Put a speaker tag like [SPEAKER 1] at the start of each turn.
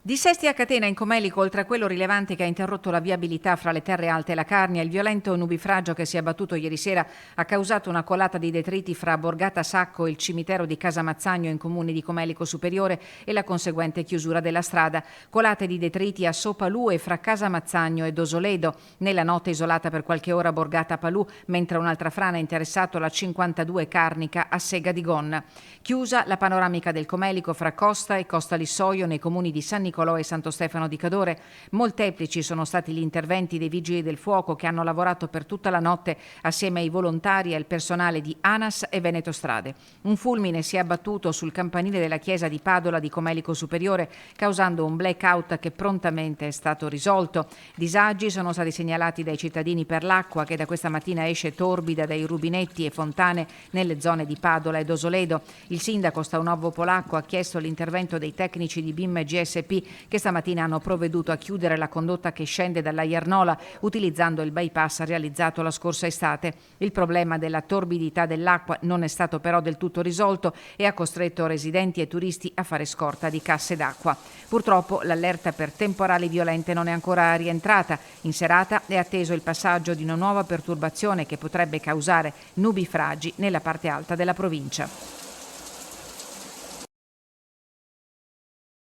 [SPEAKER 1] Dissesti a catena in Comelico, oltre a quello rilevante che ha interrotto la viabilità fra le terre alte e la Carnia, il violento nubifragio che si è abbattuto ieri sera ha causato una colata di detriti fra Borgata Sacco e il cimitero di Casamazzagno in comune di Comelico Superiore e la conseguente chiusura della strada. Colate di detriti a Sopalù e fra Casamazzagno e Dosoledo. Nella notte isolata per qualche ora Borgata Palù, mentre un'altra frana ha interessato la 52 Carnica a Sega di Gonna. Chiusa la panoramica del Comelico fra Costa e Costa Lissoio nei comuni di San Nicolò e Santo Stefano di Cadore. Molteplici sono stati gli interventi dei vigili del fuoco che hanno lavorato per tutta la notte assieme ai volontari e al personale di ANAS e Veneto Strade. Un fulmine si è abbattuto sul campanile della chiesa di Padola di Comelico Superiore, causando un blackout che prontamente è stato risolto. Disagi sono stati segnalati dai cittadini per l'acqua che da questa mattina esce torbida dai rubinetti e fontane nelle zone di Padola e Dosoledo. Il sindaco Staunovo Polacco ha chiesto l'intervento dei tecnici di BIM e GSP che stamattina hanno provveduto a chiudere la condotta che scende dalla Jarnola utilizzando il bypass realizzato la scorsa estate. Il problema della torbidità dell'acqua non è stato però del tutto risolto e ha costretto residenti e turisti a fare scorta di casse d'acqua. Purtroppo l'allerta per temporali violente non è ancora rientrata. In serata è atteso il passaggio di una nuova perturbazione che potrebbe causare nubifragi nella parte alta della provincia.